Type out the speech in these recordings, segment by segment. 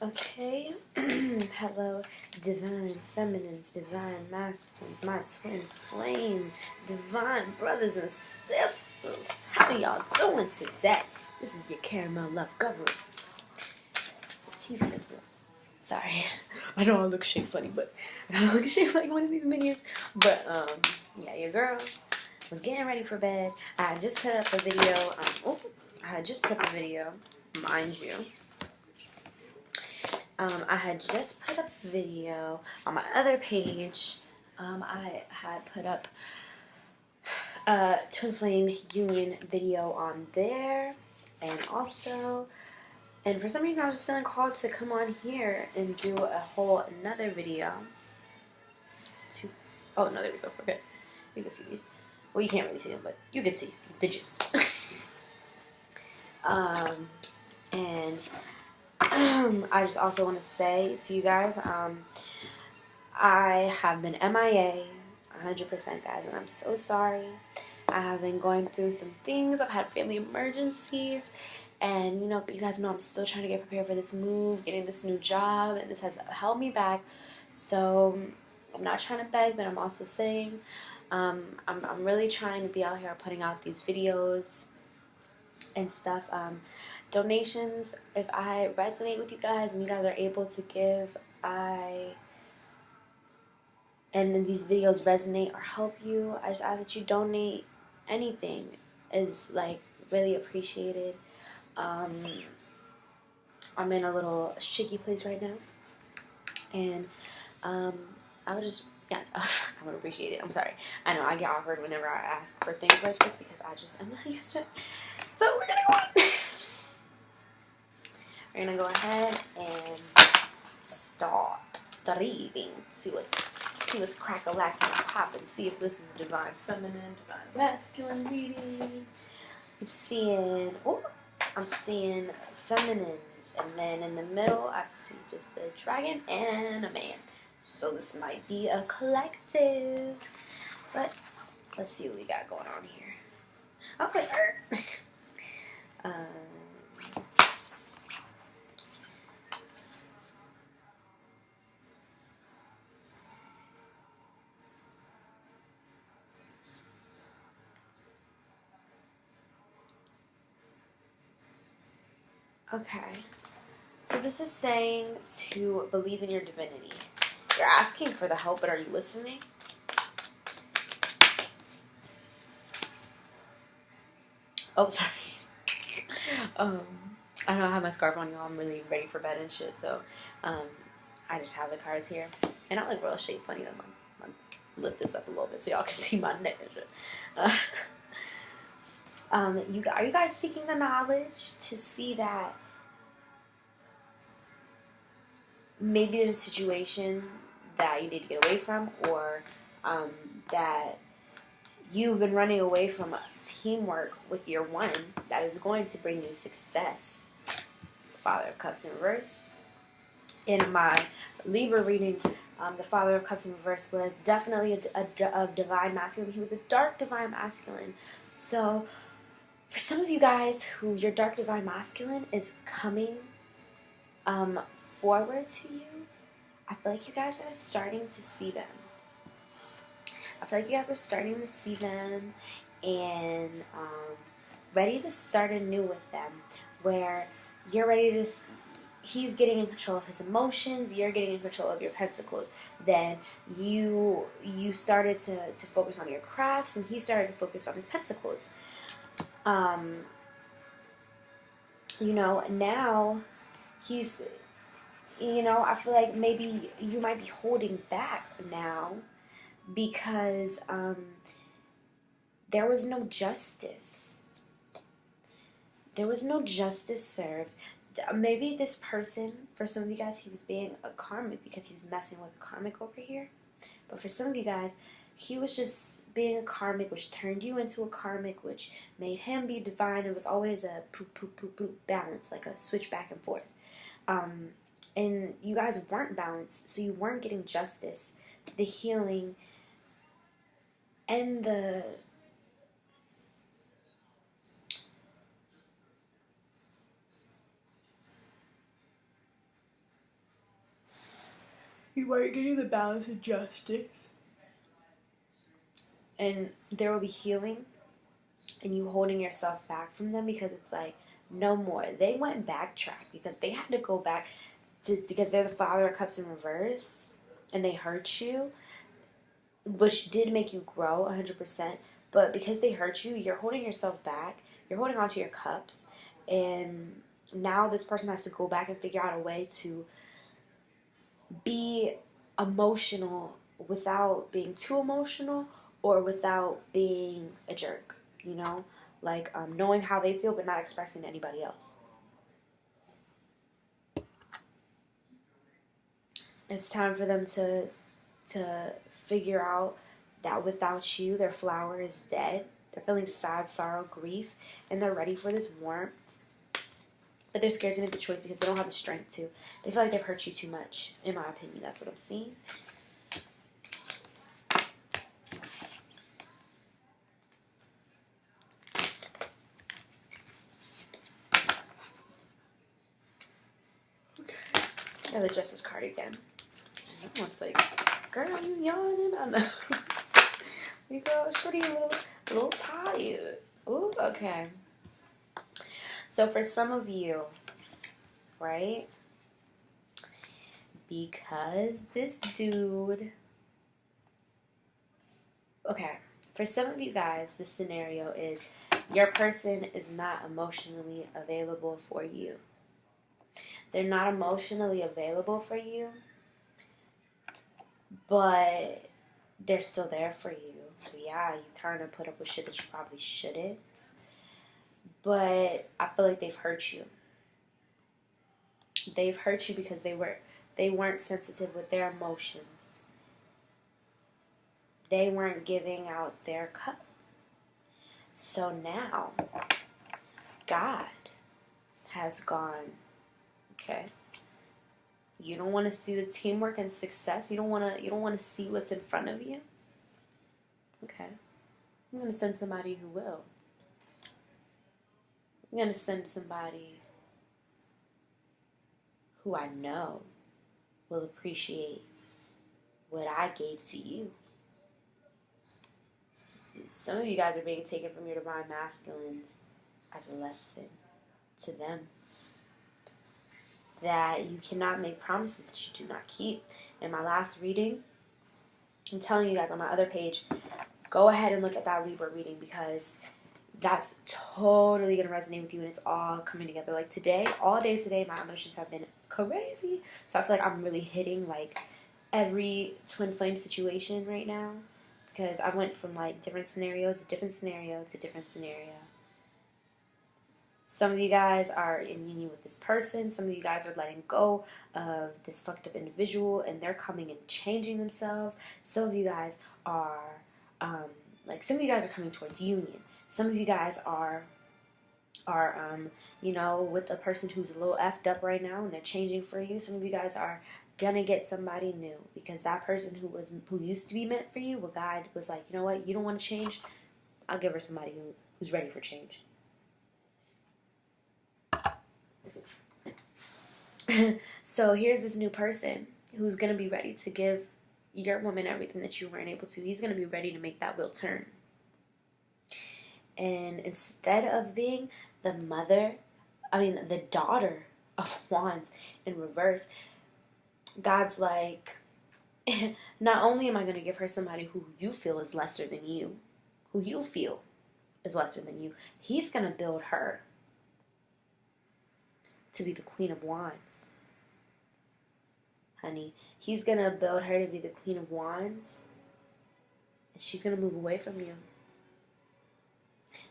Okay. Hello, divine feminines, divine masculines, my twin flame, divine brothers and sisters. How y'all doing today? This is your Caramel Love Guru. Sorry. I know I look shaped funny, but I don't look shaped like one of these minions. But, yeah, your girl was getting ready for bed. I just put up a video. Mind you. I had just put up a video on my other page. I had put up a Twin Flame Union video on there. And for some reason I was just feeling called to come on here and do a whole another video. Oh, no, there we go. We're good. You can see these. Well, you can't really see them, but you can see the gist. And I just also want to say to you guys, I have been MIA 100%, guys, and I'm so sorry. I have been going through some things. I've had family emergencies, and you guys know I'm still trying to get prepared for this move, getting this new job, and this has held me back. So I'm not trying to beg, but I'm also saying I'm really trying to be out here putting out these videos and stuff. Donations, if I resonate with you guys and you guys are able to give, and these videos resonate or help you, I just ask that you donate. Anything is like really appreciated. I'm in a little shaky place right now, and I would just, yes, I would appreciate it. I'm sorry. I know I get awkward whenever I ask for things like this because I just am not used to it. So we're gonna go on. We're gonna go ahead and start reading. See what's crack-a-lacking and popping. See if this is a divine feminine, divine masculine reading. I'm seeing feminines, and then in the middle I see just a dragon and a man. So this might be a collective. But let's see what we got going on here. Okay. Okay, so this is saying to believe in your divinity. You're asking for the help, but are you listening? Oh, sorry. I don't have my scarf on, y'all. I'm really ready for bed and shit, so I just have the cards here. And I look real shape funny though. I'm lift this up a little bit so y'all can see my neck and shit. Are you guys seeking the knowledge to see that maybe there's a situation that you need to get away from, or that you've been running away from teamwork with your one that is going to bring you success? Father of Cups in reverse. In my Libra reading, the Father of Cups in reverse was definitely a divine masculine. He was a dark divine masculine. So for some of you guys who your dark divine masculine is coming forward to you, I feel like you guys are starting to see them. And ready to start anew with them, where you're ready to. He's getting in control of his emotions. You're getting in control of your pentacles. Then you started to focus on your crafts, and he started to focus on his pentacles. Now he's. I feel like maybe you might be holding back now because there was no justice. There was no justice served. Maybe this person, for some of you guys, he was being a karmic because he was messing with a karmic over here. But for some of you guys, he was just being a karmic, which turned you into a karmic, which made him be divine. It was always a balance, like a switch back and forth. And you guys weren't balanced, so you weren't getting justice, the healing, and the You weren't getting the balance of justice. And there will be healing and you holding yourself back from them because it's like, no more. They went backtrack because they had to go back because they're the Father of Cups in reverse and they hurt you, which did make you grow 100%. But because they hurt you, you're holding yourself back. You're holding on to your cups. And now this person has to go back and figure out a way to be emotional without being too emotional or without being a jerk, you know? Like knowing how they feel but not expressing to anybody else. It's time for them to figure out that without you, their flower is dead. They're feeling sad, sorrow, grief, and they're ready for this warmth. But they're scared to make the choice because they don't have the strength to. They feel like they've hurt you too much, in my opinion. That's what I'm seeing. I have the Justice card again. It's like, girl, you yawning? I know. You go, shorty, a little tired. Ooh, okay. So for some of you, right? Because this dude... Okay. For some of you guys, this scenario is your person is not emotionally available for you. They're not emotionally available for you, but they're still there for you. So yeah, you kind of put up with shit that you probably shouldn't. But I feel like they've hurt you. They've hurt you because they weren't sensitive with their emotions. They weren't giving out their cup. So now, God has gone, okay. You don't want to see the teamwork and success. You don't want to see what's in front of you. Okay. I'm going to send somebody who will. I'm going to send somebody who I know will appreciate what I gave to you. Some of you guys are being taken from your divine masculines as a lesson to them. That you cannot make promises that you do not keep. In my last reading, I'm telling you guys on my other page, go ahead and look at that Libra reading because that's totally going to resonate with you and it's all coming together. Like today, all day today, my emotions have been crazy. So I feel like I'm really hitting like every twin flame situation right now because I went from like different scenario to different scenario to different scenario. Some of you guys are in union with this person. Some of you guys are letting go of this fucked up individual and they're coming and changing themselves. Some of you guys are, some of you guys are coming towards union. Some of you guys are with a person who's a little effed up right now and they're changing for you. Some of you guys are gonna get somebody new because that person who used to be meant for you, well, God was like, you know what, you don't want to change? I'll give her somebody who's ready for change. So here's this new person who's going to be ready to give your woman everything that you weren't able to. He's going to be ready to make that wheel turn. And instead of being the daughter of wands in reverse, God's like, not only am I going to give her somebody who you feel is lesser than you, he's going to build her to be the Queen of Wands. Honey, he's going to build her to be the Queen of Wands. And she's going to move away from you.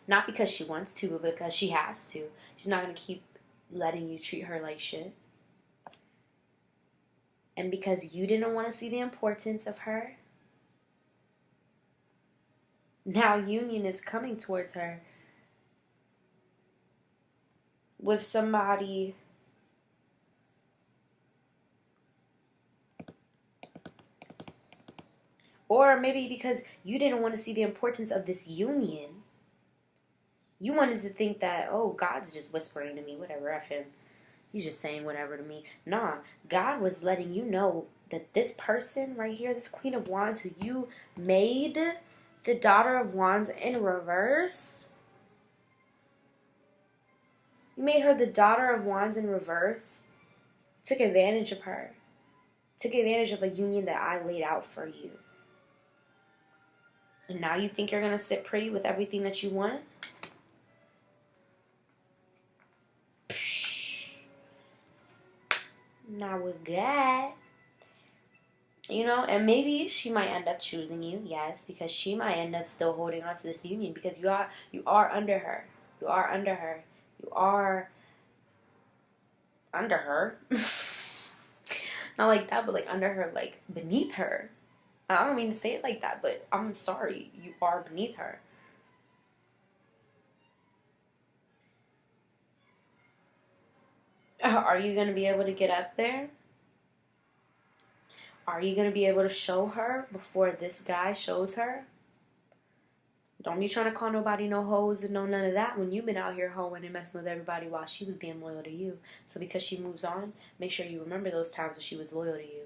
Not because she wants to, but because she has to. She's not going to keep letting you treat her like shit. And because you didn't want to see the importance of her, now union is coming towards her with somebody or maybe because you didn't want to see the importance of this union. You wanted to think that, oh, God's just whispering to me, whatever, F him. he's just saying whatever to me. Nah, God was letting you know that this person right here, this Queen of Wands who you made the Daughter of Wands in reverse, you made her the Daughter of Wands in reverse, took advantage of her, took advantage of a union that I laid out for you. And now you think you're going to sit pretty with everything that you want? Psh. Not with God. You know, and maybe she might end up choosing you, yes, because she might end up still holding on to this union because you are under her. You are under her. You are under her. Not like that, but like under her, like beneath her. I don't mean to say it like that, but I'm sorry. You are beneath her. Are you going to be able to get up there? Are you going to be able to show her before this guy shows her? Don't be trying to call nobody no hoes and no none of that when you've been out here hoeing and messing with everybody while she was being loyal to you. So because she moves on, make sure you remember those times when she was loyal to you.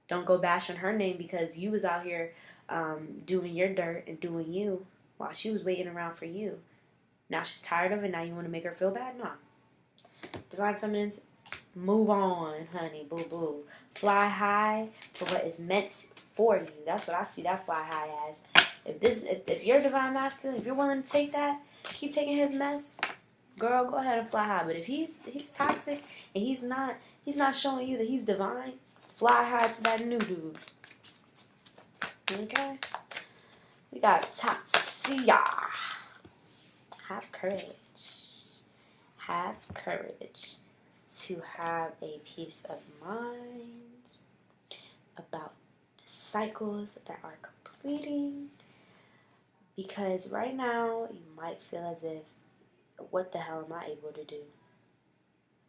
Don't go bashing her name because you was out here doing your dirt and doing you while she was waiting around for you. Now she's tired of it. Now you want to make her feel bad? No. Divine Feminines, move on, honey. Boo boo. Fly high for what is meant for you. That's what I see that fly high as. If you're Divine Masculine, if you're willing to take that, keep taking his mess, girl, go ahead and fly high. But if he's toxic and he's not showing you that he's divine, fly high to that new dude. Okay? We got Tatsuya. Have courage. Have courage to have a peace of mind about the cycles that are completing. Because right now, you might feel as if, what the hell am I able to do?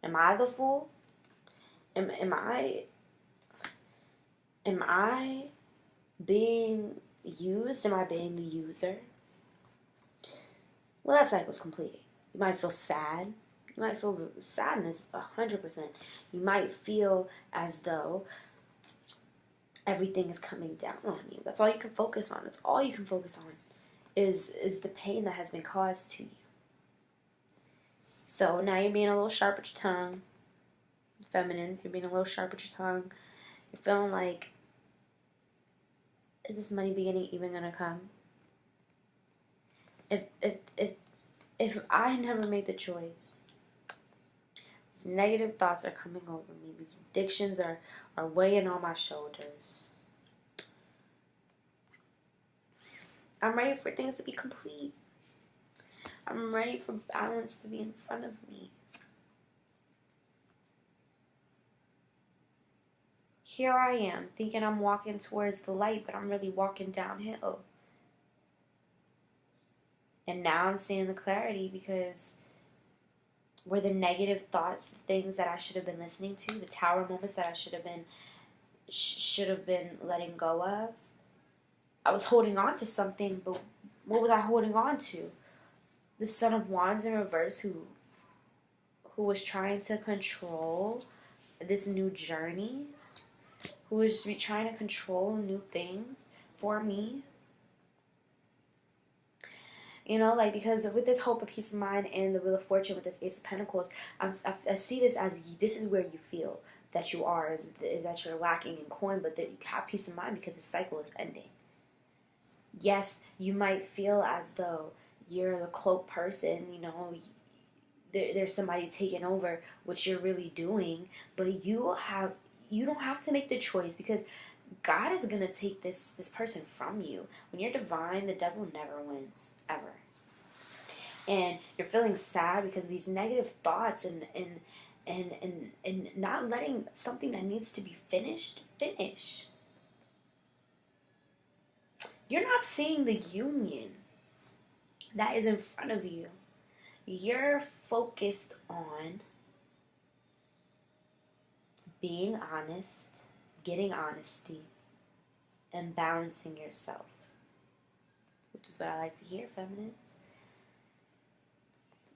Am I the fool? Am I being used? Am I being the user? Well, that cycle's completing. You might feel sad. You might feel sadness 100%. You might feel as though everything is coming down on you. That's all you can focus on. That's all you can focus on is the pain that has been caused to you. So now you're being a little sharp with your tongue. Feminines, you're being a little sharp with your tongue. You're feeling like, is this money beginning even gonna come? If I never made the choice, these negative thoughts are coming over me. These addictions are weighing on my shoulders. I'm ready for things to be complete. I'm ready for balance to be in front of me. Here I am, thinking I'm walking towards the light, but I'm really walking downhill. And now I'm seeing the clarity because were the negative thoughts the things that I should have been listening to, the tower moments that I should have been letting go of? I was holding on to something, but what was I holding on to? The Son of Wands in reverse who was trying to control this new journey, who was trying to control new things for me. You know, like, because with this hope of peace of mind and the Wheel of Fortune with this Ace of Pentacles, I see this as this is where you feel that you are, is that you're lacking in coin, but that you have peace of mind because the cycle is ending. Yes, you might feel as though you're the cloak person, you know, there's somebody taking over what you're really doing, but you don't have to make the choice because God is going to take this person from you. When you're divine, the devil never wins, ever. And you're feeling sad because of these negative thoughts and not letting something that needs to be finished, finish. You're not seeing the union that is in front of you. You're focused on being honest, getting honesty, and balancing yourself. Which is what I like to hear, feminines.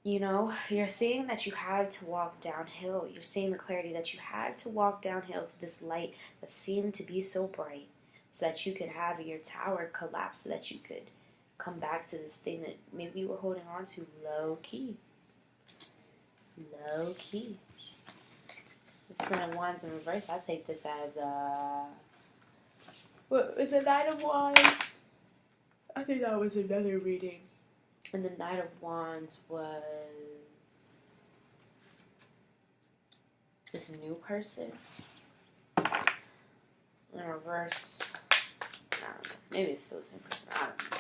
You know, you're seeing that you had to walk downhill. You're seeing the clarity that you had to walk downhill to this light that seemed to be so bright so that you could have your tower collapse, so that you could come back to this thing that maybe you were holding on to low key. Low key. The Son of Wands in reverse, I take this as what was the Knight of Wands? I think that was another reading. And the Knight of Wands was this new person. In reverse, I don't know. Maybe it's still the same person. I don't know.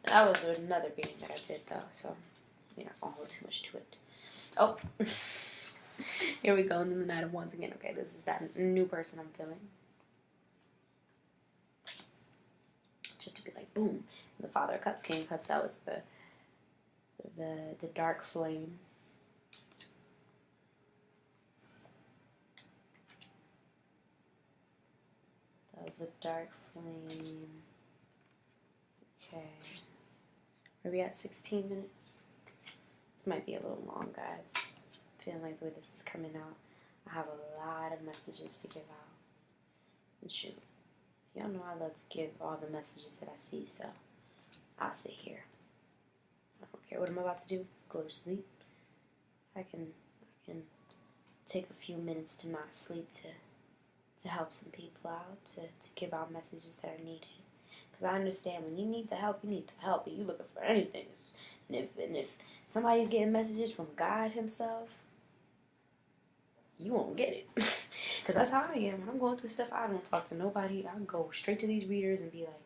That was another reading that I did, though, so you know, I don't hold too much to it. Oh, here we go. And then the Knight of Wands again. Okay, this is that new person I'm feeling. Just to be like, boom. The Father of Cups, King of Cups, that was the dark flame. That was the dark flame. Okay. Are we at 16 minutes? This might be a little long, guys. Feeling like the way this is coming out, I have a lot of messages to give out. And shoot, y'all know I love to give all the messages that I see, so I'll sit here. I don't care what I'm about to do. Go to sleep. I can take a few minutes to not sleep to help some people out, to give out messages that are needed. Because I understand when you need the help, you need the help, and you're looking for anything. And if somebody's getting messages from God himself, you won't get it. Because that's how I am. When I'm going through stuff, I don't talk to nobody. I go straight to these readers and be like,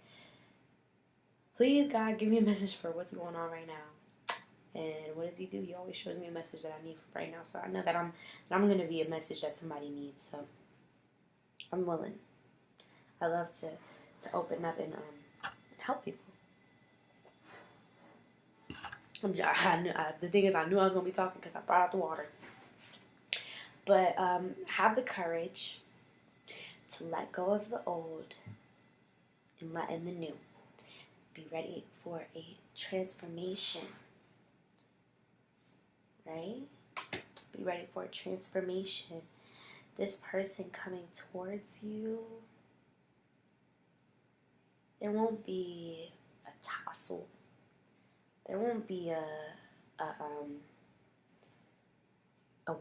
please, God, give me a message for what's going on right now. And what does he do? He always shows me a message that I need for right now. So I know that I'm going to be a message that somebody needs. So I'm willing. I love to open up and help people. The thing is, I knew I was going to be talking because I brought out the water. But have the courage to let go of the old and let in the new. Be ready for a transformation. Right? Be ready for a transformation. This person coming towards you, there won't be a tussle. There won't be a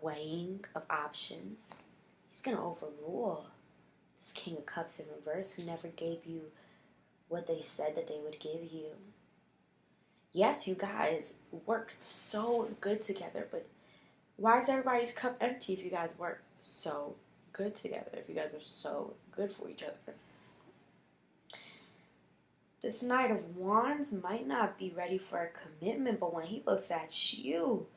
weighing of options. He's going to overrule this King of Cups in reverse who never gave you what they said that they would give you. Yes, you guys work so good together, but why is everybody's cup empty if you guys work so good together, if you guys are so good for each other? This Knight of Wands might not be ready for a commitment, but when he looks at you,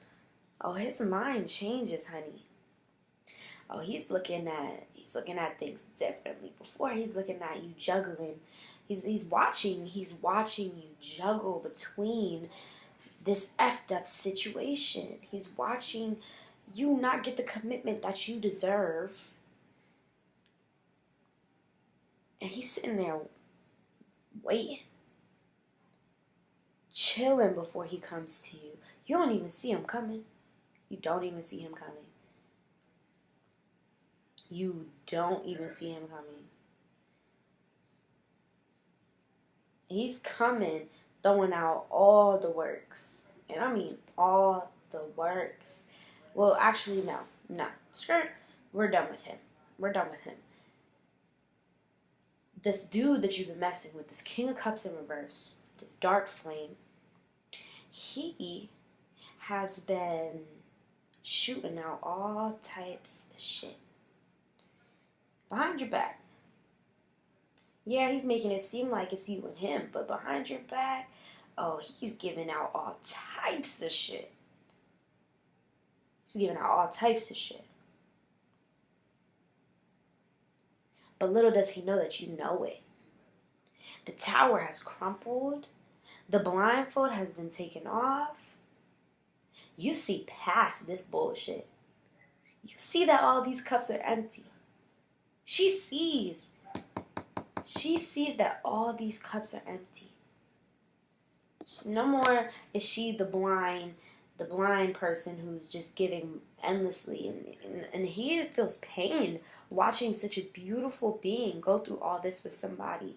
oh, his mind changes, honey. Oh, he's looking at things differently. Before, he's looking at you juggling. He's watching you juggle between this effed up situation. He's watching you not get the commitment that you deserve. And he's sitting there waiting, chilling before he comes to you. You don't even see him coming. You don't even see him coming. You don't even see him coming. He's coming, throwing out all the works. And I mean all the works. Well, actually, no. Skirt, we're done with him. We're done with him. This dude that you've been messing with, this King of Cups in reverse, this dark flame, he has been shooting out all types of shit behind your back. Yeah, he's making it seem like it's you and him, but behind your back, oh, he's giving out all types of shit. He's giving out all types of shit. But little does he know that you know it. The tower has crumpled. The blindfold has been taken off. You see past this bullshit. You see that all these cups are empty. She sees that all these cups are empty. No more is she the blind the blind person who's just giving endlessly, and he feels pain watching such a beautiful being go through all this with somebody.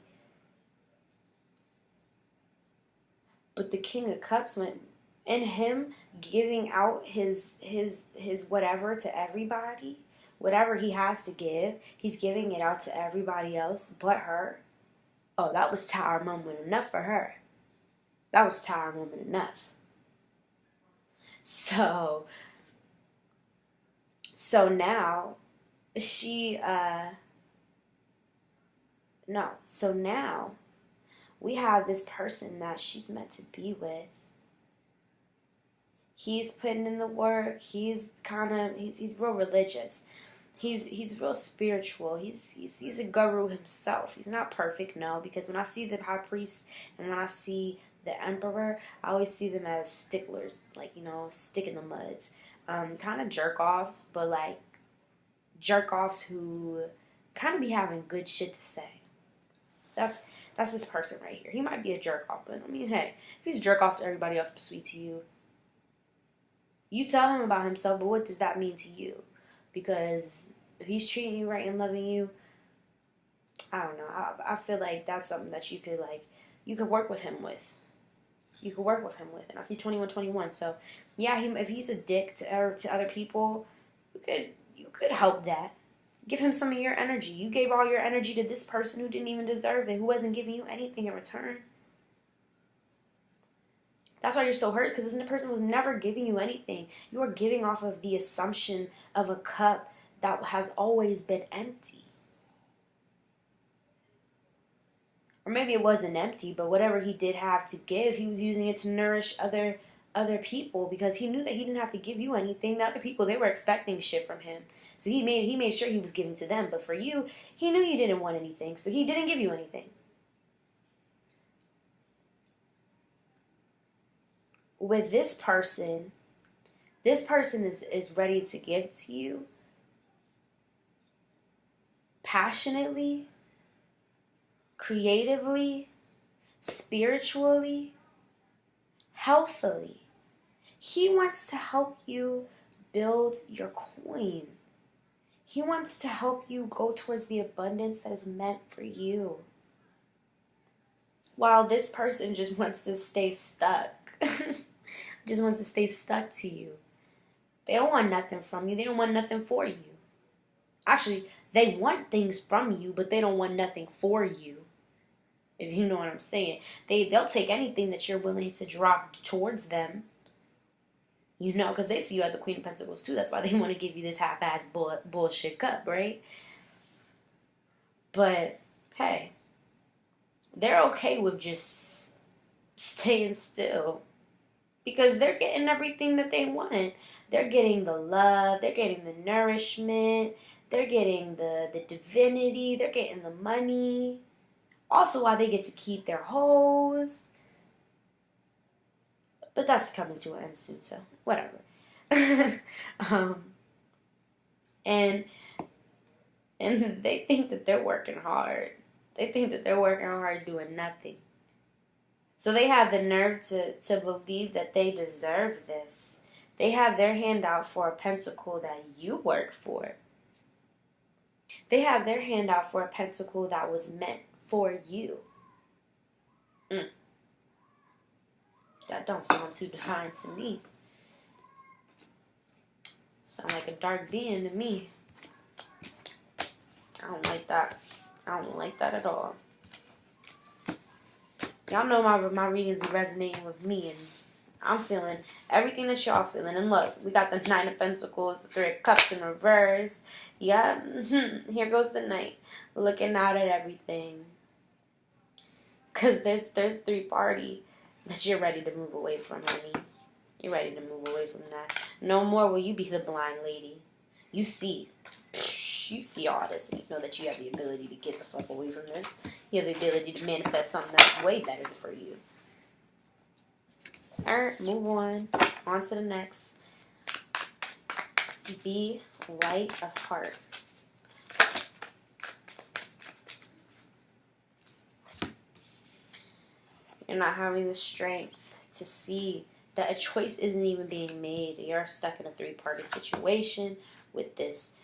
But the King of Cups went in him giving out his whatever to everybody, whatever he has to give, he's giving it out to everybody else but her. Oh, that was tower moment enough for her. That was tower moment enough. So now so now we have this person that she's meant to be with. He's putting in the work. He's real religious. He's real spiritual. He's a guru himself. He's not perfect, no, because when I see the high priest and when I see the emperor, I always see them as sticklers, like, stick in the muds. Kind of jerk-offs, but like jerk-offs who kind of be having good shit to say. That's this person right here. He might be a jerk-off, but I mean, hey, if he's a jerk-off to everybody else but sweet to you, you tell him about himself, but what does that mean to you? Because if he's treating you right and loving you, I don't know. I feel like that's something that you could work with him with. You could work with him with. And I see 2121. So, yeah, if he's a dick to other people, you could help that. Give him some of your energy. You gave all your energy to this person who didn't even deserve it, who wasn't giving you anything in return. That's why you're so hurt, because this person was never giving you anything. You are giving off of the assumption of a cup that has always been empty. Or maybe it wasn't empty, but whatever he did have to give, he was using it to nourish other people, because he knew that he didn't have to give you anything. The other people, they were expecting shit from him. So he made sure he was giving to them. But for you, he knew you didn't want anything, so he didn't give you anything. With this person is ready to give to you passionately, creatively, spiritually, healthily. He wants to help you build your coin. He wants to help you go towards the abundance that is meant for you. While this person just wants to stay stuck. Just wants to stay stuck to you. They don't want nothing from you. They don't want nothing for you. Actually, they want things from you, but they don't want nothing for you. If you know what I'm saying. They'll take anything that you're willing to drop towards them. Because they see you as a Queen of Pentacles too. That's why they want to give you this half-ass bullshit cup, right? But, hey, they're okay with just staying still. Because they're getting everything that they want. They're getting the love. They're getting the nourishment. They're getting the divinity. They're getting the money. Also, why they get to keep their hoes. But that's coming to an end soon, so whatever. And they think that they're working hard. They think that they're working hard doing nothing. So they have the nerve to believe that they deserve this. They have their hand out for a pentacle that you worked for. They have their hand out for a pentacle that was meant for you. That don't sound too divine to me. Sound like a dark being to me. I don't like that. I don't like that at all. Y'all know my readings be resonating with me, and I'm feeling everything that y'all feeling. And look, we got the Nine of Pentacles, the Three of Cups in reverse. Yep, here goes the Knight, looking out at everything. Because there's three-party that you're ready to move away from, honey. You're ready to move away from that. No more will you be the blind lady. You see all this, and you know that you have the ability to get the fuck away from this. You have the ability to manifest something that's way better for you. Alright, move on. On to the next. Be light of heart. You're not having the strength to see that a choice isn't even being made. You're stuck in a three-party situation with this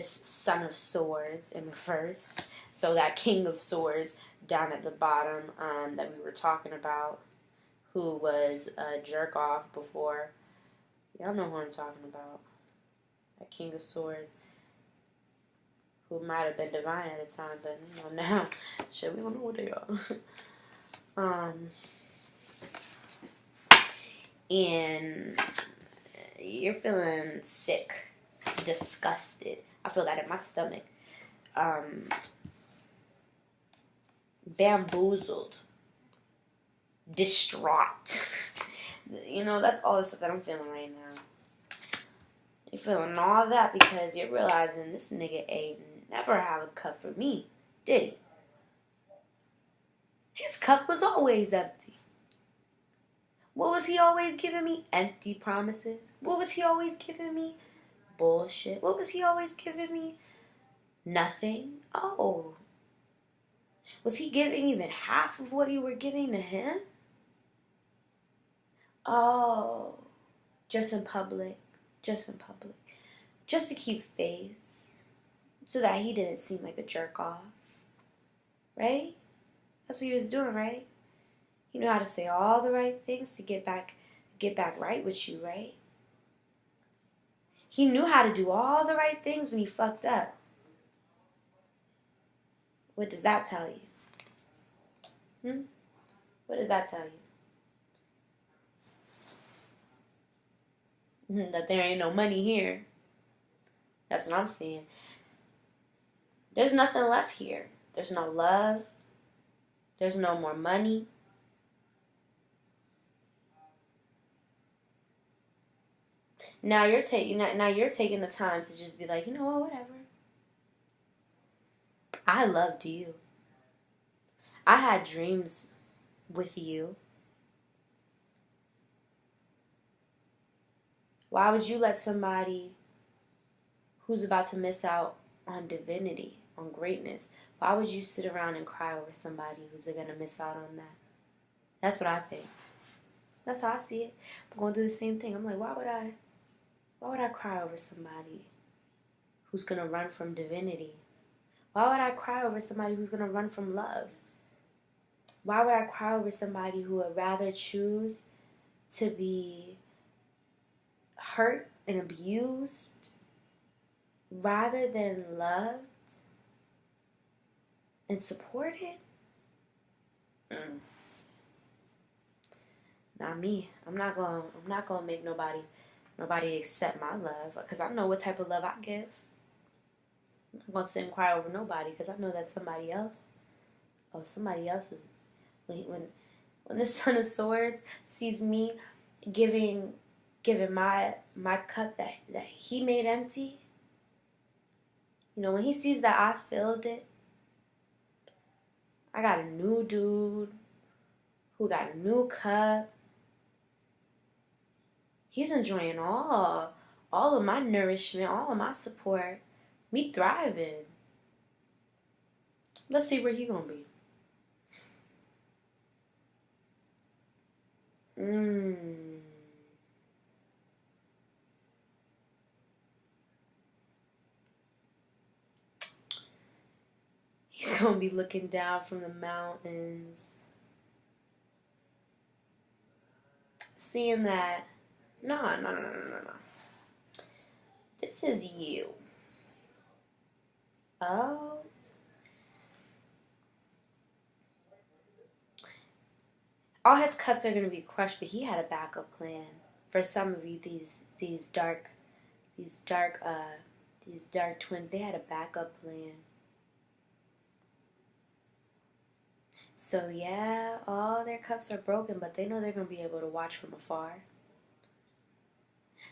Son of Swords in reverse. So that King of Swords down at the bottom that we were talking about, who was a jerk off before. Y'all know who I'm talking about. That King of Swords, who might have been divine at the time, but now, shit, we don't know what they are. And you're feeling sick, disgusted. I feel that in my stomach. Bamboozled, distraught. That's all the stuff that I'm feeling right now. You're feeling all that because you're realizing this nigga ain't never have a cup for me, did he? His cup was always empty. What was he always giving me? Empty promises. What was he always giving me? Bullshit. What was he always giving me? Nothing. Oh. Was he giving even half of what you were giving to him? Oh. Just in public. Just to keep face. So that he didn't seem like a jerk off. Right? That's what he was doing, right? He knew how to say all the right things to get back right with you, right? He knew how to do all the right things when he fucked up. What does that tell you? What does that tell you? That there ain't no money here. That's what I'm seeing. There's nothing left here. There's no love. There's no more money. Now you're taking the time to just be like, you know what, whatever. I loved you. I had dreams with you. Why would you let somebody who's about to miss out on divinity, on greatness, why would you sit around and cry over somebody who's going to miss out on that? That's what I think. That's how I see it. I'm going to do the same thing. I'm like, why would I cry over somebody who's going to run from divinity? Why would I cry over somebody who's going to run from love? Why would I cry over somebody who would rather choose to be hurt and abused rather than loved and supported? Not me. I'm not gonna make nobody accept my love, because I know what type of love I give. I'm not gonna sit and cry over nobody, because I know that somebody else is, when the Son of Swords sees me giving my cup that he made empty, when he sees that I filled it, I got a new dude who got a new cup. He's enjoying all of my nourishment, all of my support. We thriving. Let's see where he gonna be. He's gonna be looking down from the mountains, seeing that, no. This is you. Oh. All his cups are going to be crushed, but he had a backup plan. For some of you, these dark twins, they had a backup plan. So yeah, all their cups are broken, but they know they're going to be able to watch from afar.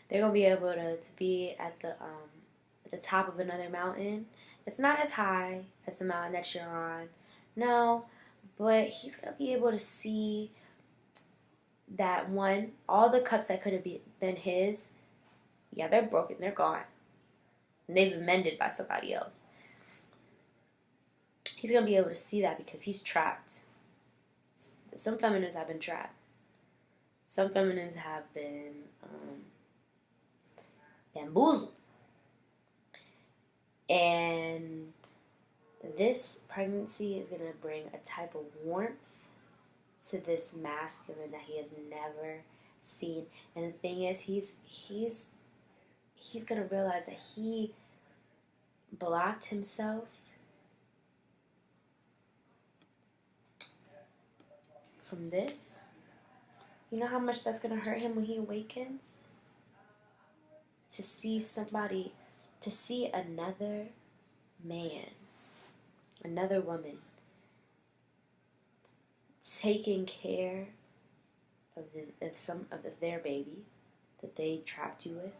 They're going to be able to be at the top of another mountain. It's not as high as the mountain that you're on. No, but he's going to be able to see that one, all the cups that could have been his, yeah, they're broken. They're gone. And they've been mended by somebody else. He's going to be able to see that because he's trapped. Some feminists have been trapped. Some feminines have been bamboozled. And this pregnancy is going to bring a type of warmth to this masculine that he has never seen. And the thing is, he's going to realize that he blocked himself from this. You know how much that's going to hurt him when he awakens? To see somebody, to see another man, another woman taking care of their baby that they trapped you with.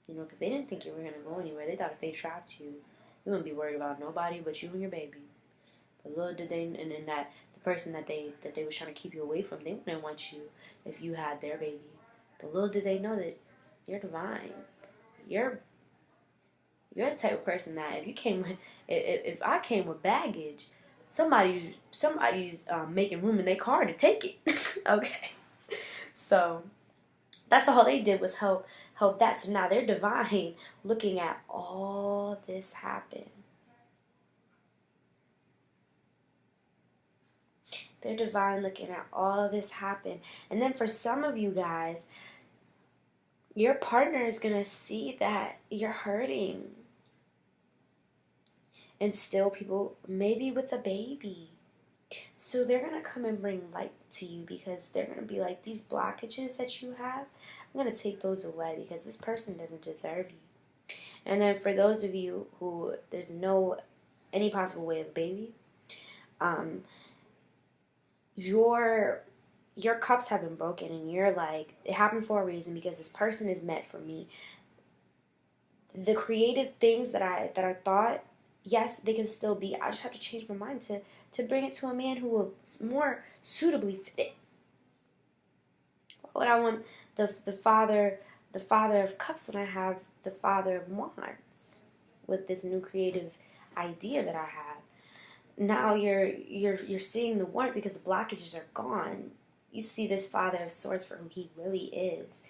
You know, because they didn't think you were going to go anywhere. They thought if they trapped you, you wouldn't be worried about nobody but you and your baby. But little did they, and then that the person that they was trying to keep you away from, they wouldn't want you if you had their baby. But little did they know that you're divine. You're the type of person that if I came with baggage, somebody's making room in their car to take it. Okay, so that's all they did was help that. So now they're divine, looking at all this happen. They're divine, looking at all this happen, and then for some of you guys, your partner is gonna see that you're hurting. And still people, maybe with a baby. So they're going to come and bring light to you because they're going to be like, these blockages that you have, I'm going to take those away because this person doesn't deserve you. And then for those of you who there's any possible way of a baby, your cups have been broken and you're like, it happened for a reason because this person is meant for me. The creative things that I thought, yes, they can still be. I just have to change my mind to bring it to a man who will more suitably fit it. Why would I want the father of cups when I have the father of wands with this new creative idea that I have? Now you're seeing the warmth because the blockages are gone. You see this father of swords for who he really is.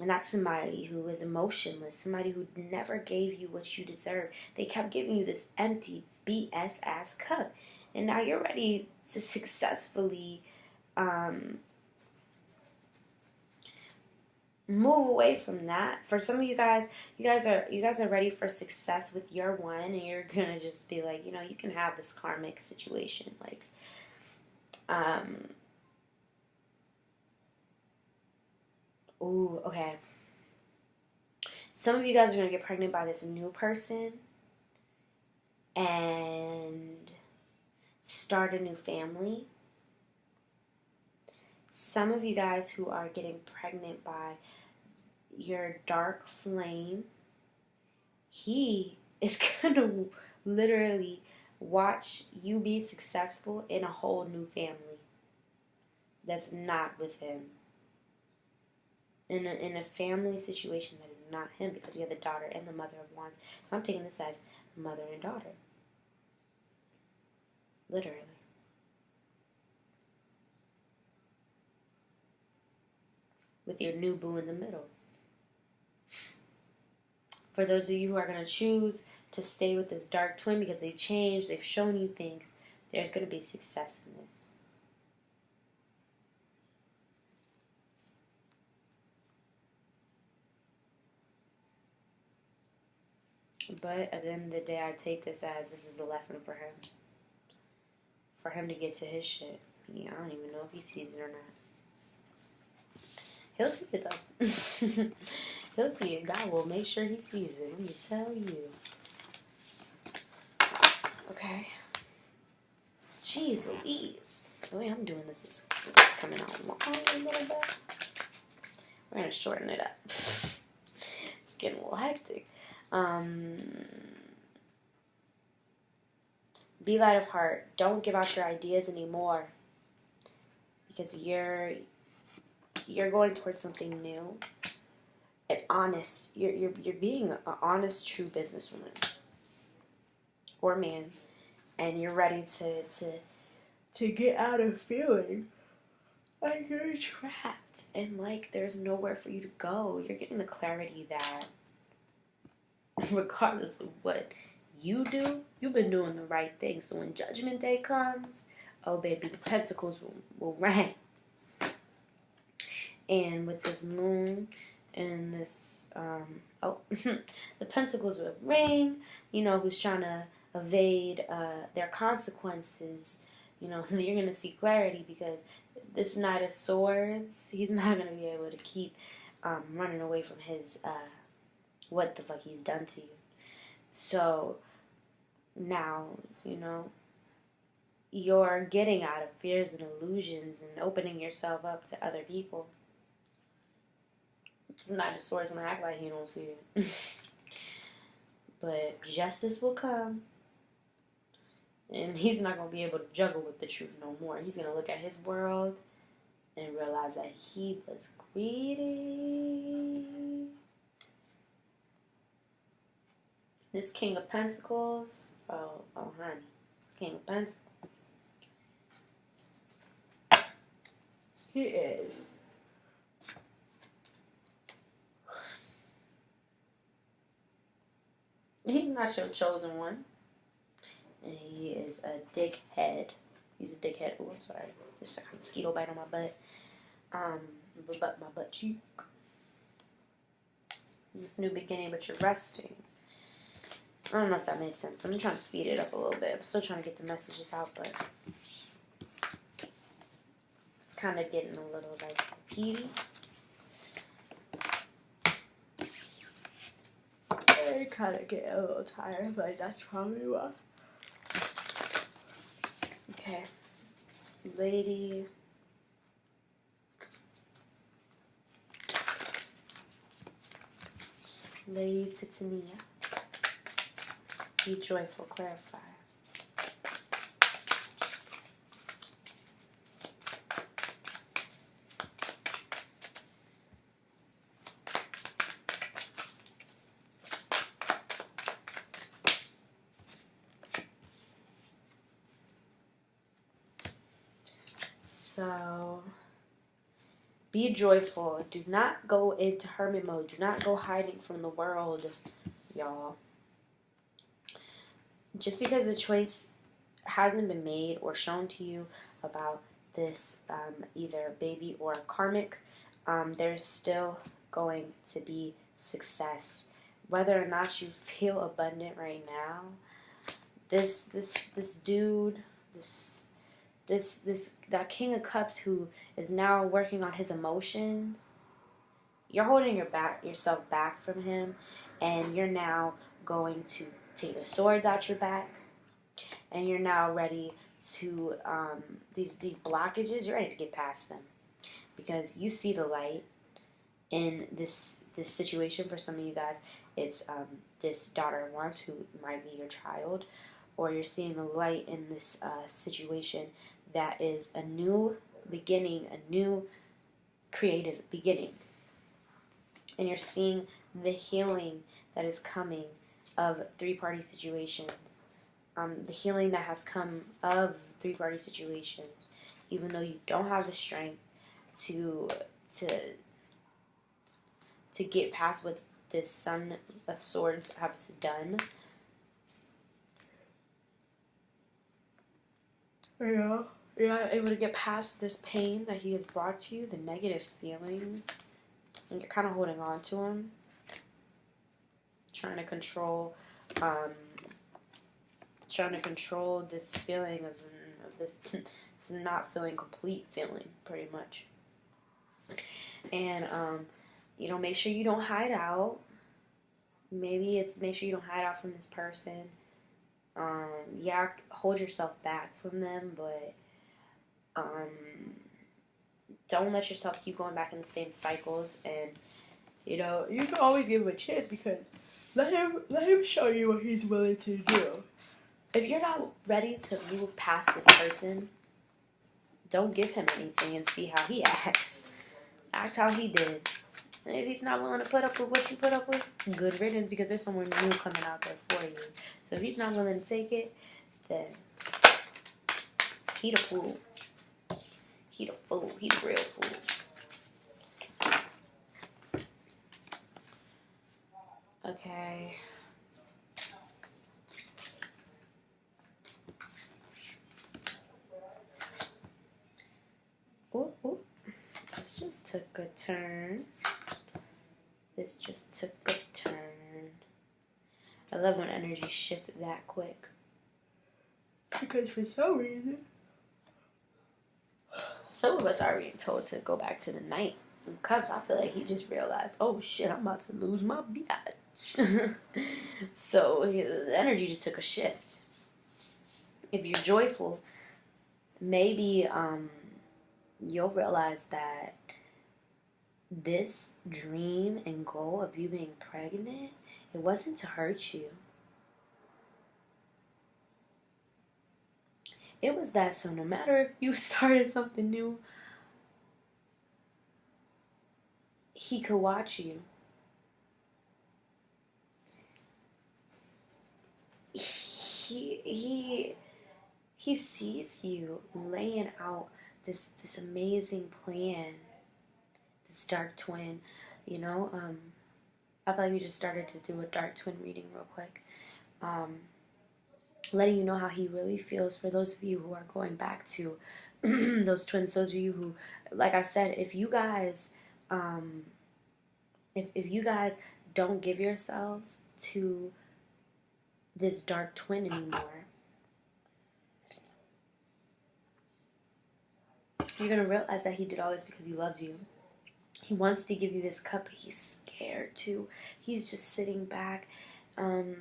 And that's somebody who is emotionless, somebody who never gave you what you deserve. They kept giving you this empty BS ass cup. And now you're ready to successfully move away from that. For some of you guys are ready for success with your one, and you're gonna just be like, you can have this karmic situation. Like, ooh, okay. Some of you guys are going to get pregnant by this new person and start a new family. Some of you guys who are getting pregnant by your dark flame, he is going to literally watch you be successful in a whole new family that's not with him. In a family situation that is not him, because we have the daughter and the mother of wands. So I'm taking this as mother and daughter. Literally. With your new boo in the middle. For those of you who are going to choose to stay with this dark twin because they've changed, they've shown you things, there's going to be success in this. But at the end of the day, I take this as this is a lesson for him. For him to get to his shit. Yeah, I don't even know if he sees it or not. He'll see it though. He'll see it. God will make sure he sees it. Let me tell you. Okay. Jeez Louise. The way I'm doing this is coming out long a little bit. We're going to shorten it up. It's getting a little hectic. Be light of heart. Don't give out your ideas anymore. Because you're going towards something new. And honest. You're being an honest, true businesswoman. Or man. And you're ready to get out of feeling like you're trapped and like there's nowhere for you to go. You're getting the clarity that regardless of what you do, you've been doing the right thing. So when Judgment Day comes, oh baby, the pentacles will ring. And with this moon and this, the pentacles will ring. You know, who's trying to evade their consequences. You know, you're going to see clarity because this Knight of Swords, he's not going to be able to keep running away from his, what the fuck he's done to you. So now, you know, you're getting out of fears and illusions and opening yourself up to other people. It's not just swords when I act like you don't see it. But justice will come. And he's not going to be able to juggle with the truth no more. He's going to look at his world and realize that he was greedy. This King of Pentacles. Oh, honey. King of Pentacles. He is. He's not your chosen one. And he is a dickhead. He's a dickhead. Oh, I'm sorry. There's a mosquito bite on my butt. My butt cheek. This new beginning, but you're resting. I don't know if that made sense, but I'm trying to speed it up a little bit. I'm still trying to get the messages out, but it's kind of getting a little, like, peaty. I kind of get a little tired, but that's probably why. Okay. Lady Titania. Be joyful, clarify. So, be joyful. Do not go into hermit mode. Do not go hiding from the world, y'all. Just because the choice hasn't been made or shown to you about this either baby or karmic, there's still going to be success. Whether or not you feel abundant right now, this dude, that King of Cups who is now working on his emotions, you're holding yourself back from him, and you're now going to take the swords out your back, and you're now ready to these blockages. You're ready to get past them because you see the light in this situation. For some of you guys, it's this daughter once who might be your child, or you're seeing the light in this situation that is a new beginning, a new creative beginning. And you're seeing the healing that is coming of three-party situations. The healing that has come of three-party situations, even though you don't have the strength to get past what this Son of Swords has done. Yeah. You're not able to get past this pain that he has brought to you, the negative feelings, and you're kind of holding on to him, trying to control this feeling of this not feeling complete feeling, pretty much. And make sure you don't hide out. Maybe it's make sure you don't hide out from this person. Hold yourself back from them, but don't let yourself keep going back in the same cycles. And you can always give him a chance, because let him show you what he's willing to do. If you're not ready to move past this person, don't give him anything and see how he acts. Act how he did. And if he's not willing to put up with what you put up with, good riddance, because there's someone new coming out there for you. So if he's not willing to take it, then he the fool. He the fool. He the real fool. Okay. Ooh, ooh. This just took a turn. This just took a turn. I love when energy shift that quick. Because for some reason, some of us are being told to go back to the Knight. In Cups, I feel like he just realized, oh shit, I'm about to lose my bitch. So the energy just took a shift. If you're joyful, maybe you'll realize that this dream and goal of you being pregnant, it wasn't to hurt you. It was that, so no matter if you started something new, he could watch you. He sees you laying out this amazing plan, this dark twin, you know. I feel like we just started to do a dark twin reading real quick. Letting you know how he really feels for those of you who are going back to those twins, those of you who, like I said, if you guys if you guys don't give yourselves to this dark twin anymore, you're going to realize that he did all this because he loves you. He wants to give you this cup, but he's scared too. He's just sitting back, you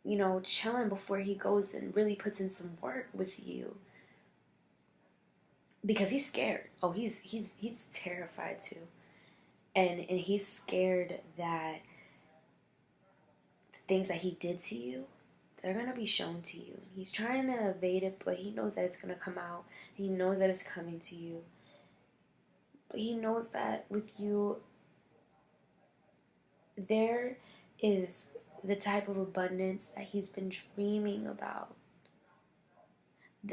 know, chilling before he goes and really puts in some work with you. Because he's scared. Oh, he's terrified too. And he's scared that the things that he did to you, they're going to be shown to you. He's trying to evade it, but he knows that it's going to come out. He knows that it's coming to you. But he knows that with you, there is the type of abundance that he's been dreaming about.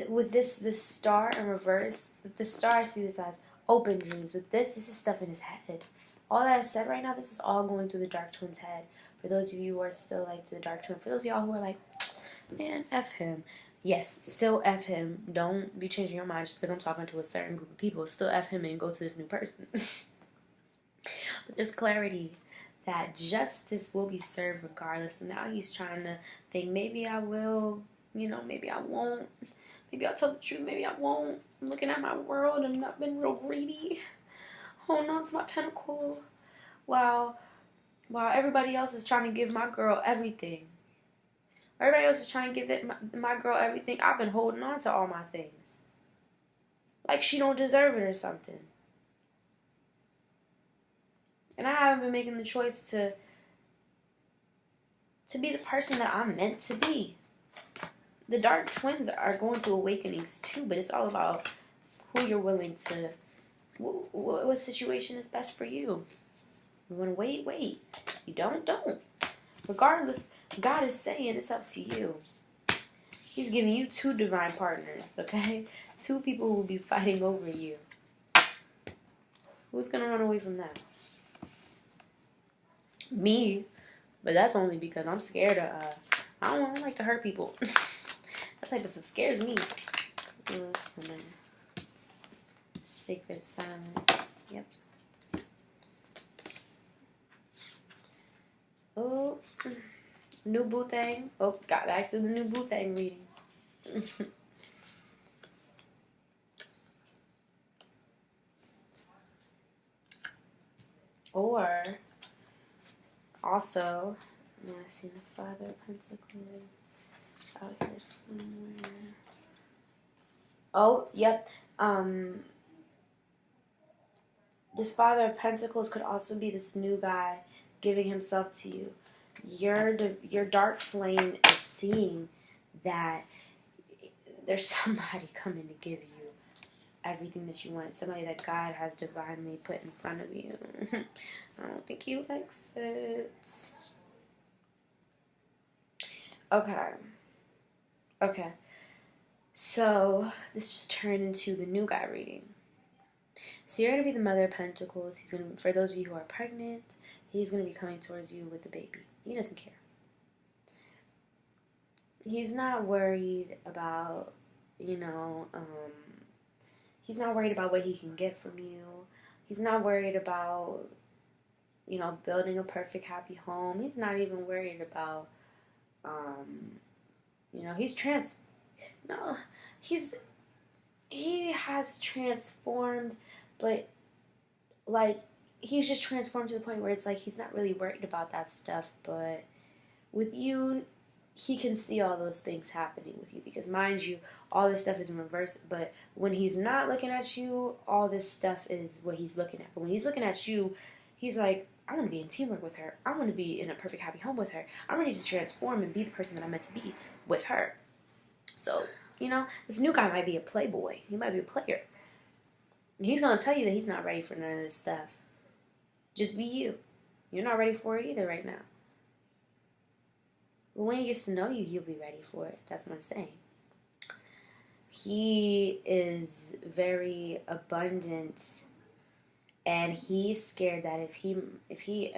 With this star in reverse, with the star, I see this as open dreams. With this is stuff in his head. All that I said right now, this is all going through the dark twin's head. For those of you who are still like to the dark twin, for those of y'all who are like, man, F him. Yes, still F him. Don't be changing your mind just because I'm talking to a certain group of people. Still F him and go to this new person. But there's clarity that justice will be served regardless. So now he's trying to think, maybe I will, you know, maybe I won't. Maybe I'll tell the truth, maybe I won't. I'm looking at my world and I've been real greedy. Holding on to my pentacle. While everybody else is trying to give my girl everything. Everybody else is trying to give my girl everything. I've been holding on to all my things. Like she don't deserve it or something. And I haven't been making the choice to be the person that I'm meant to be. The dark twins are going through awakenings too, but it's all about who you're willing to, what situation is best for you. You want to wait. You don't. Regardless, God is saying it's up to you. He's giving you 2 divine partners, okay? 2 people who will be fighting over you. Who's going to run away from that? Me. But that's only because I'm scared of, I don't like to hurt people. That type of stuff scares me. Listener. Sacred silence. Yep. Oh, new boo thing. Oh, got back to the new boo thing reading. Or, also, I see the Father of Pentacles out here somewhere. Oh, yep. This Father of Pentacles could also be this new guy giving himself to you. Your dark flame is seeing that there's somebody coming to give you everything that you want. Somebody that God has divinely put in front of you. I don't think he likes it. Okay. So, this just turned into the new guy reading. So you're going to be the Mother of Pentacles. He's going to, for those of you who are pregnant, he's going to be coming towards you with the baby. He doesn't care. He's not worried about, he's not worried about what he can get from you. He's not worried about, building a perfect, happy home. He's not even worried about, he has transformed, but, like, he's just transformed to the point where it's like he's not really worried about that stuff, but with you, he can see all those things happening with you because, mind you, all this stuff is in reverse, but when he's not looking at you, all this stuff is what he's looking at. But when he's looking at you, he's like, I want to be in teamwork with her. I want to be in a perfect, happy home with her. I'm ready to transform and be the person that I'm meant to be with her. So, this new guy might be a playboy. He might be a player. He's going to tell you that he's not ready for none of this stuff. Just be you. You're not ready for it either right now. But when he gets to know you, he'll be ready for it. That's what I'm saying. He is very abundant, and he's scared that if he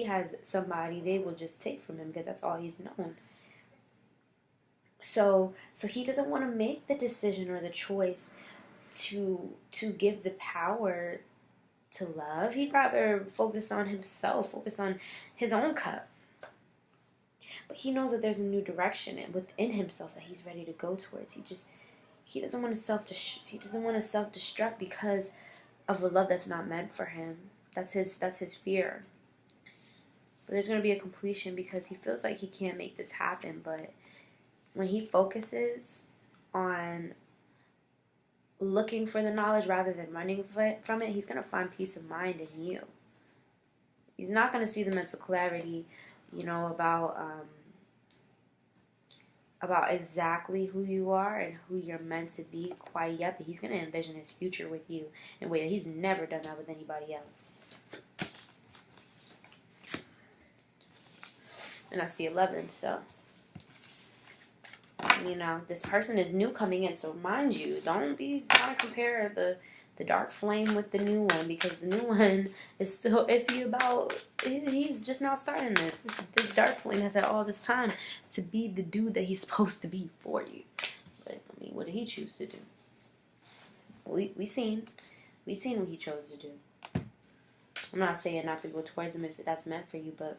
has somebody, they will just take from him because that's all he's known. So he doesn't want to make the decision or the choice to give the power to love. He'd rather focus on himself, focus on his own cup. But he knows that there's a new direction within himself that he's ready to go towards. He doesn't want to self-destruct because of a love that's not meant for him. That's his fear. But there's going to be a completion because he feels like he can't make this happen. But when he focuses on looking for the knowledge rather than running from it, he's going to find peace of mind in you. He's not going to see the mental clarity, about exactly who you are and who you're meant to be quite yet, but he's going to envision his future with you in a way that he's never done that with anybody else. And I see 11, so, this person is new coming in, so mind you, don't be trying to compare the dark flame with the new one, because the new one is still iffy about, he's just now starting this dark flame has had all this time to be the dude that he's supposed to be for you. But what did he choose to do? We seen what he chose to do. I'm not saying not to go towards him if that's meant for you, but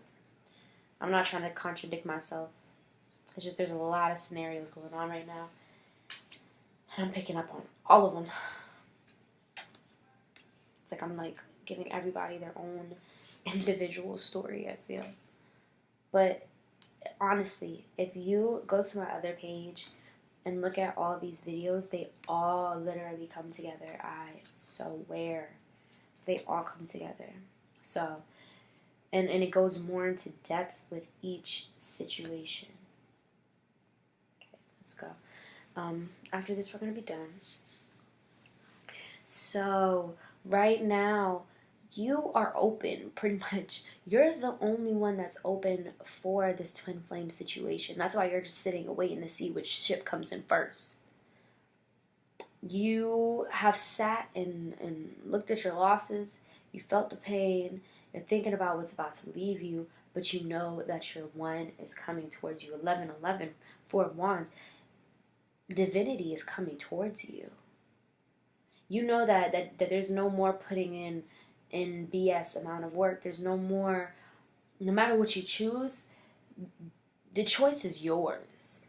I'm not trying to contradict myself. It's just there's a lot of scenarios going on right now, and I'm picking up on all of them. I'm giving everybody their own individual story, I feel. But honestly, if you go to my other page and look at all these videos, they all literally come together. I swear. They all come together. So, and it goes more into depth with each situation. Okay, let's go. After this, we're going to be done. So, right now, you are open, pretty much. You're the only one that's open for this twin flame situation. That's why you're just sitting waiting to see which ship comes in first. You have sat and looked at your losses. You felt the pain. You're thinking about what's about to leave you, but you know that your one is coming towards you. 11, 4 of Wands. Divinity is coming towards you. You know that there's no more putting in BS amount of work. There's no more, no matter what you choose, the choice is yours.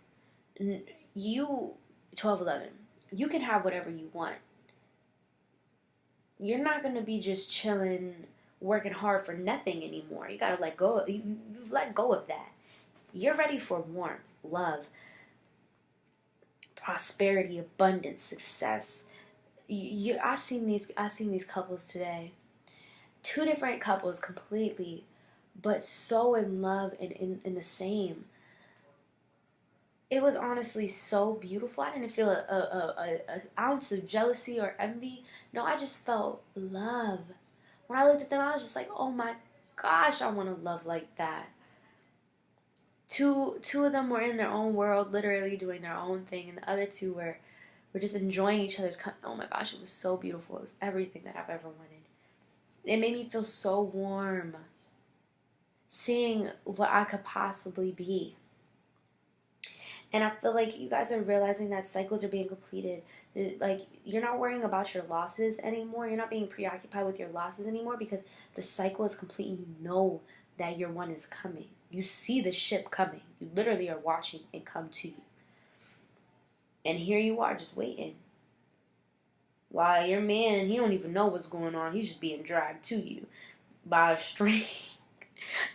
You, 12-11, you can have whatever you want. You're not going to be just chilling, working hard for nothing anymore. You got to let go. You've let go of that. You're ready for warmth, love, prosperity, abundance, success. I've seen these couples today. 2 different couples completely, but so in love and in the same. It was honestly so beautiful. I didn't feel an ounce of jealousy or envy. No, I just felt love. When I looked at them, I was just like, oh my gosh, I want to love like that. Two of them were in their own world, literally doing their own thing, and the other 2 were We're just enjoying each other's oh my gosh, it was so beautiful. It was everything that I've ever wanted. It made me feel so warm seeing what I could possibly be. And I feel like you guys are realizing that cycles are being completed. Like, you're not worrying about your losses anymore. You're not being preoccupied with your losses anymore because the cycle is complete and you know that your one is coming. You see the ship coming. You literally are watching it come to you. And here you are just waiting. While your man, he don't even know what's going on. He's just being dragged to you by a string.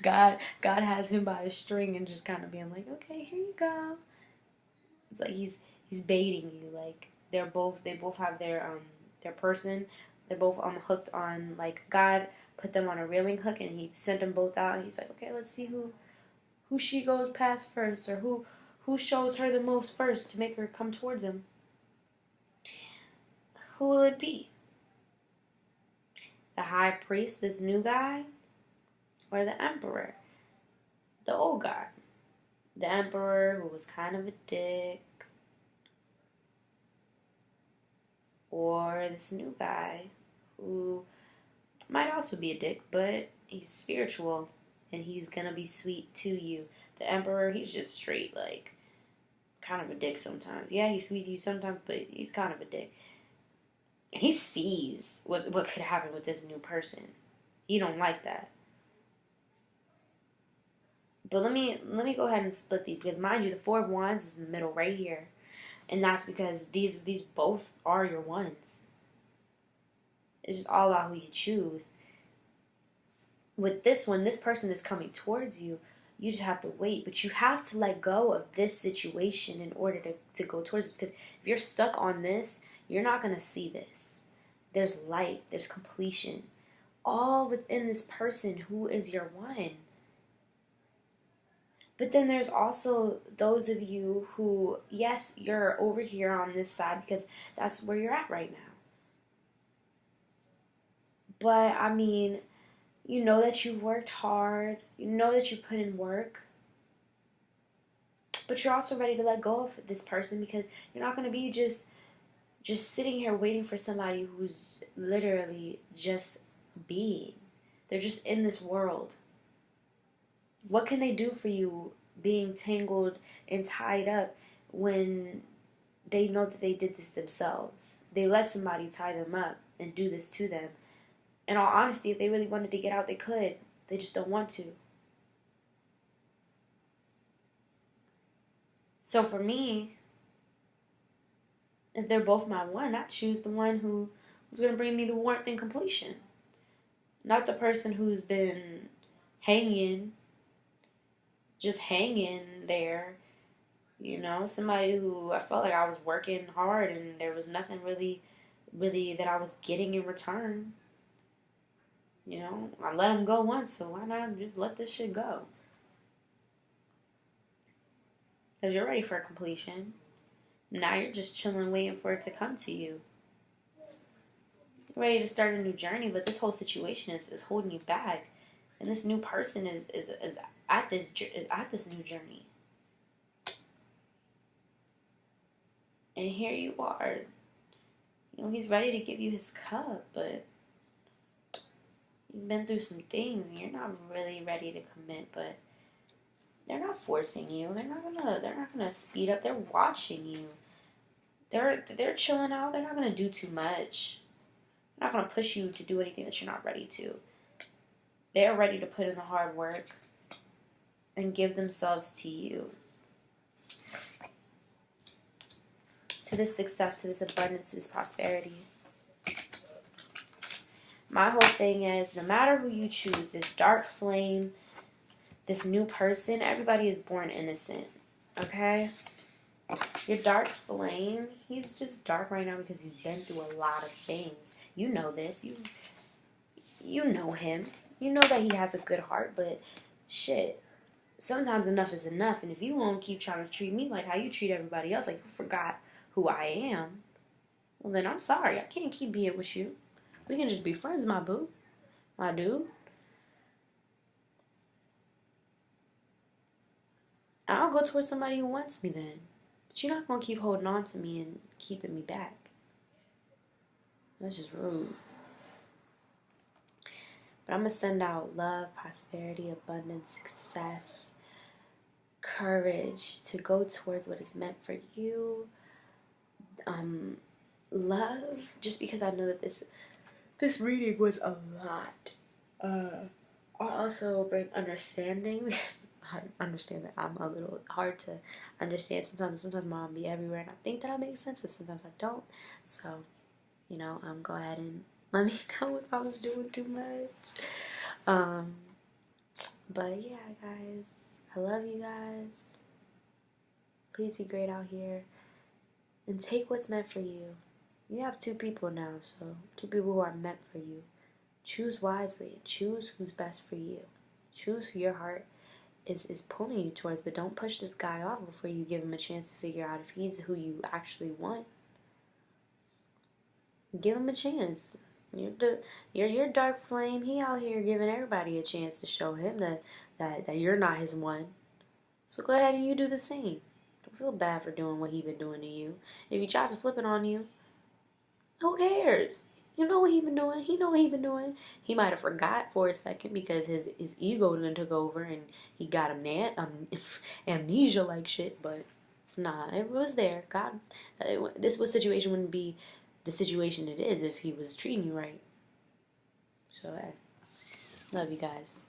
God has him by a string and just kind of being like, okay, here you go. It's like he's baiting you. Like they both have their person. They're both hooked on, like, God put them on a reeling hook and he sent them both out and he's like, okay, let's see who she goes past first, or who shows her the most first to make her come towards him. Who will it be? The high priest, this new guy, or the emperor, the old guy? The emperor, who was kind of a dick, or this new guy who might also be a dick, but he's spiritual and he's gonna be sweet to you. The emperor, he's just straight, like, kind of a dick sometimes. Yeah, he's sweet to you sometimes, but he's kind of a dick. And he sees what could happen with this new person. He don't like that. But let me go ahead and split these, because mind you, the Four of Wands is in the middle right here. And that's because these both are your ones. It's just all about who you choose. With this one, this person is coming towards you. You just have to wait. But you have to let go of this situation in order to go towards it. Because if you're stuck on this, you're not going to see this. There's light. There's completion. All within this person who is your one. But then there's also those of you who, yes, you're over here on this side because that's where you're at right now. But, I mean, you know that you worked hard. You know that you put in work. But you're also ready to let go of this person because you're not going to be just sitting here waiting for somebody who's literally just being. They're just in this world. What can they do for you being tangled and tied up when they know that they did this themselves? They let somebody tie them up and do this to them. In all honesty, if they really wanted to get out, they could. They just don't want to. So for me, if they're both my one, I choose the one who's going to bring me the warmth and completion. Not the person who's been just hanging there. You know, somebody who I felt like I was working hard and there was nothing really that I was getting in return. You know, I let them go once, so why not just let this shit go? Because you're ready for completion. Now you're just chilling, waiting for it to come to you. You're ready to start a new journey, but this whole situation is holding you back. And this new person is at this new journey. And here you are. You know, he's ready to give you his cup, but you've been through some things and you're not really ready to commit, but they're not forcing you. They're not gonna speed up. They're watching you. They're chilling out. They're not gonna do too much. They're not gonna push you to do anything that you're not ready to. They're ready to put in the hard work and give themselves to you. To this success, to this abundance, to this prosperity. My whole thing is, no matter who you choose, this dark flame, this new person, everybody is born innocent, okay? Your dark flame, he's just dark right now because he's been through a lot of things. You know this. You know him. You know that he has a good heart, but shit, sometimes enough is enough. And if you won't keep trying to treat me like how you treat everybody else, like you forgot who I am, well then I'm sorry. I can't keep being with you. We can just be friends, my boo. My dude. I'll go towards somebody who wants me then. But you're not going to keep holding on to me and keeping me back. That's just rude. But I'm going to send out love, prosperity, abundance, success, courage to go towards what is meant for you. Love, just because I know that this reading was a lot. I also bring understanding, because I understand that I'm a little hard to understand sometimes. Sometimes Mom be everywhere, and I think that I make sense, but sometimes I don't. So, go ahead and let me know if I was doing too much. But yeah, guys, I love you guys. Please be great out here, and take what's meant for you. You have 2 people now, so 2 people who are meant for you. Choose wisely. Choose who's best for you. Choose who your heart is pulling you towards, but don't push this guy off before you give him a chance to figure out if he's who you actually want. Give him a chance. You're dark flame. He out here giving everybody a chance to show him that you're not his one. So go ahead and you do the same. Don't feel bad for doing what he been doing to you. If he tries to flip it on you, who cares? You know what he been doing. He know what he been doing. He might have forgot for a second because his ego then took over and he got amnesia like shit. But nah, it was there. God, this situation wouldn't be the situation it is if he was treating you right. So, love you guys.